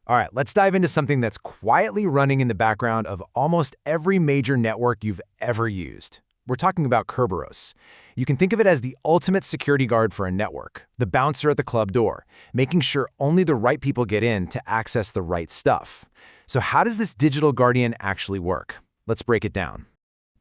All right, let's dive into something that's quietly running in the background of almost every major network you've ever used. We're talking about Kerberos. You can think of it as the ultimate security guard for a network, the bouncer at the club door, making sure only the right people get in to access the right stuff. So how does this digital guardian actually work? Let's break it down.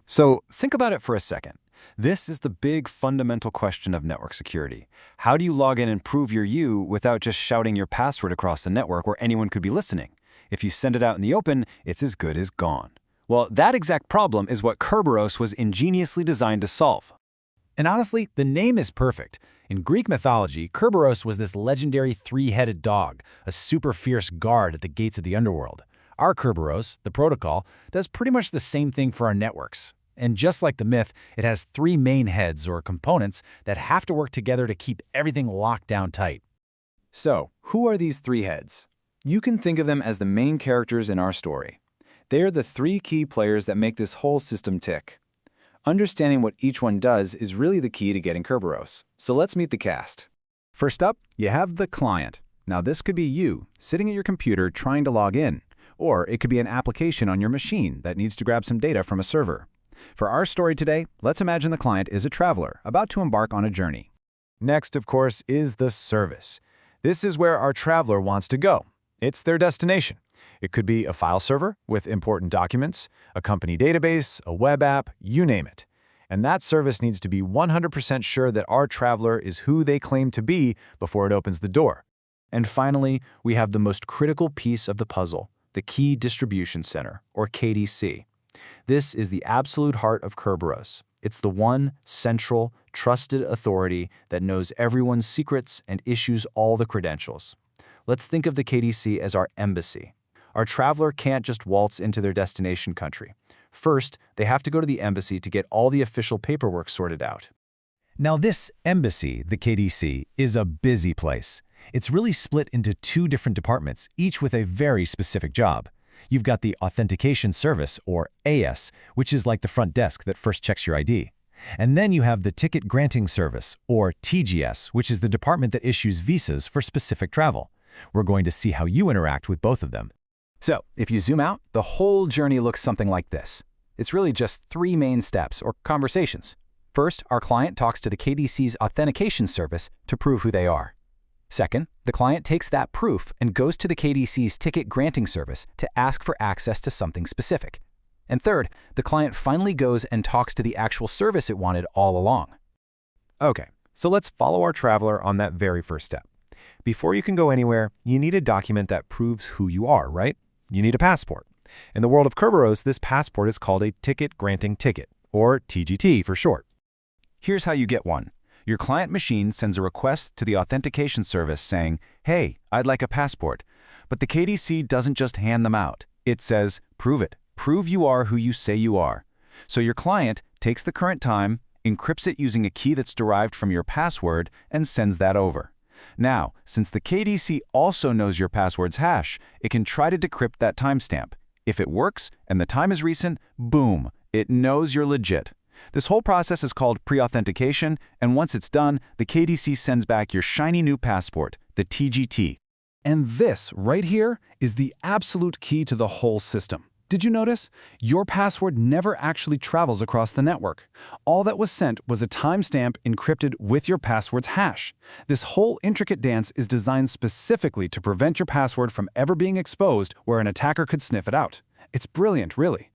So think about it for a second. This is the big fundamental question of network security. How do you log in and prove you're you without just shouting your password across the network where anyone could be listening? If you send it out in the open, it's as good as gone. Well, that exact problem is what Kerberos was ingeniously designed to solve. And honestly, the name is perfect. In Greek mythology, Kerberos was this legendary three-headed dog, a super fierce guard at the gates of the underworld. Our Kerberos, the protocol, does pretty much the same thing for our networks. And just like the myth, it has three main heads or components that have to work together to keep everything locked down tight. So, who are these three heads? You can think of them as the main characters in our story. They are the three key players that make this whole system tick. Understanding what each one does is really the key to getting Kerberos. So let's meet the cast. First up, you have the client. Now this could be you, sitting at your computer trying to log in. Or it could be an application on your machine that needs to grab some data from a server. For our story today, let's imagine the client is a traveler about to embark on a journey. Next, of course, is the service. This is where our traveler wants to go. It's their destination. It could be a file server with important documents, a company database, a web app, you name it. And that service needs to be 100% sure that our traveler is who they claim to be before it opens the door. And finally, we have the most critical piece of the puzzle, the Key Distribution Center, or KDC. This is the absolute heart of Kerberos. It's the one central, trusted authority that knows everyone's secrets and issues all the credentials. Let's think of the KDC as our embassy. Our traveler can't just waltz into their destination country. First, they have to go to the embassy to get all the official paperwork sorted out. Now this embassy, the KDC, is a busy place. It's really split into two different departments, each with a very specific job. You've got the Authentication Service, or AS, which is like the front desk that first checks your ID. And then you have the Ticket Granting Service, or TGS, which is the department that issues visas for specific travel. We're going to see how you interact with both of them. So, if you zoom out, the whole journey looks something like this. It's really just three main steps, or conversations. First, our client talks to the KDC's Authentication Service to prove who they are. Second, the client takes that proof and goes to the KDC's Ticket Granting Service to ask for access to something specific. And third, the client finally goes and talks to the actual service it wanted all along. Okay, so let's follow our traveler on that very first step. Before you can go anywhere, you need a document that proves who you are, right? You need a passport. In the world of Kerberos, this passport is called a Ticket Granting Ticket, or TGT for short. Here's how you get one. Your client machine sends a request to the Authentication Service saying, "Hey, I'd like a passport." But the KDC doesn't just hand them out. It says, "Prove it. Prove you are who you say you are." So your client takes the current time, encrypts it using a key that's derived from your password, and sends that over. Now, since the KDC also knows your password's hash, it can try to decrypt that timestamp. If it works and the time is recent, boom, it knows you're legit. This whole process is called pre-authentication, and once it's done, the KDC sends back your shiny new passport, the TGT. And this right here is the absolute key to the whole system. Did you notice? Your password never actually travels across the network. All that was sent was a timestamp encrypted with your password's hash. This whole intricate dance is designed specifically to prevent your password from ever being exposed where an attacker could sniff it out. It's brilliant, really.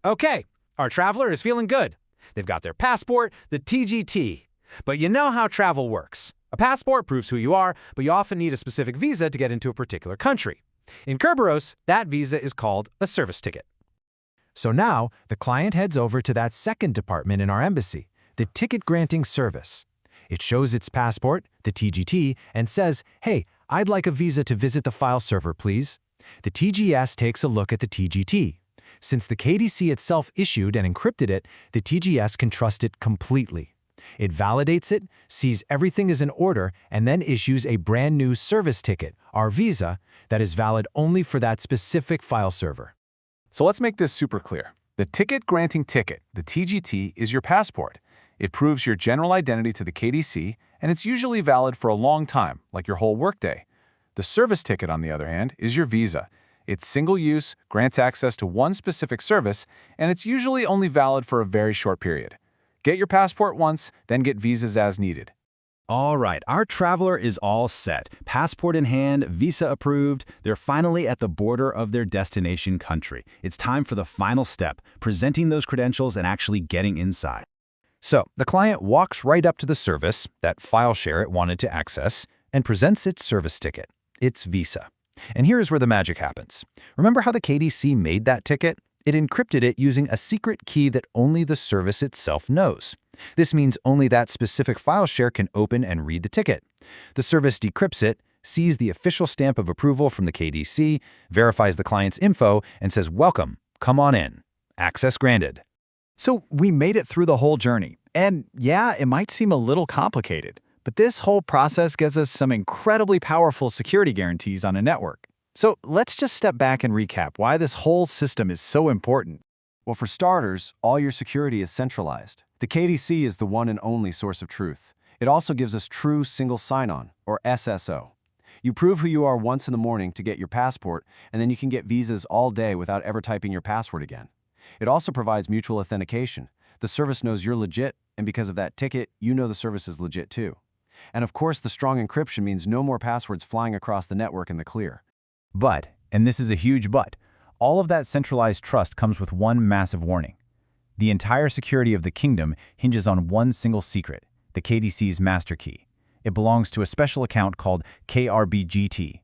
Okay, our traveler is feeling good. They've got their passport, the TGT. But you know how travel works. A passport proves who you are, but you often need a specific visa to get into a particular country. In Kerberos, that visa is called a service ticket. So now, the client heads over to that second department in our embassy, the Ticket Granting Service. It shows its passport, the TGT, and says, "Hey, I'd like a visa to visit the file server, please." The TGS takes a look at the TGT. Since the KDC itself issued and encrypted it, the TGS can trust it completely. It validates it, sees everything is in order, and then issues a brand new service ticket, our visa, that is valid only for that specific file server. So let's make this super clear. The Ticket Granting Ticket, the TGT, is your passport. It proves your general identity to the KDC, and it's usually valid for a long time, like your whole workday. The service ticket, on the other hand, is your visa. It's single-use, grants access to one specific service, and it's usually only valid for a very short period. Get your passport once, then get visas as needed. All right, our traveler is all set. Passport in hand, visa approved. They're finally at the border of their destination country. It's time for the final step, presenting those credentials and actually getting inside. So, the client walks right up to the service, that file share it wanted to access, and presents its service ticket, its visa. And here's where the magic happens. Remember how the KDC made that ticket? It encrypted it using a secret key that only the service itself knows. This means only that specific file share can open and read the ticket. The service decrypts it, sees the official stamp of approval from the KDC, verifies the client's info, and says, "Welcome, come on in. Access granted." So we made it through the whole journey. And yeah, it might seem a little complicated, but this whole process gives us some incredibly powerful security guarantees on a network. So let's just step back and recap why this whole system is so important. Well, for starters, all your security is centralized. The KDC is the one and only source of truth. It also gives us true single sign-on, or SSO. You prove who you are once in the morning to get your passport, and then you can get visas all day without ever typing your password again. It also provides mutual authentication. The service knows you're legit, and because of that ticket, you know the service is legit too. And of course, the strong encryption means no more passwords flying across the network in the clear. But, and this is a huge but, all of that centralized trust comes with one massive warning. The entire security of the kingdom hinges on one single secret, the KDC's master key. It belongs to a special account called krbtgt.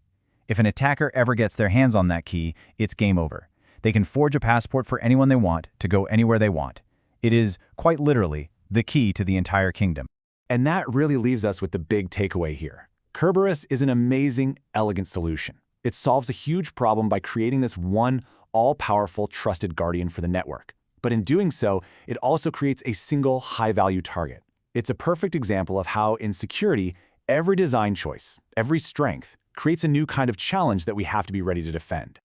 If an attacker ever gets their hands on that key, it's game over. They can forge a passport for anyone they want to go anywhere they want. It is, quite literally, the key to the entire kingdom. And that really leaves us with the big takeaway here. Kerberos is an amazing, elegant solution. It solves a huge problem by creating this one, all-powerful, trusted guardian for the network. But in doing so, it also creates a single, high-value target. It's a perfect example of how, in security, every design choice, every strength, creates a new kind of challenge that we have to be ready to defend.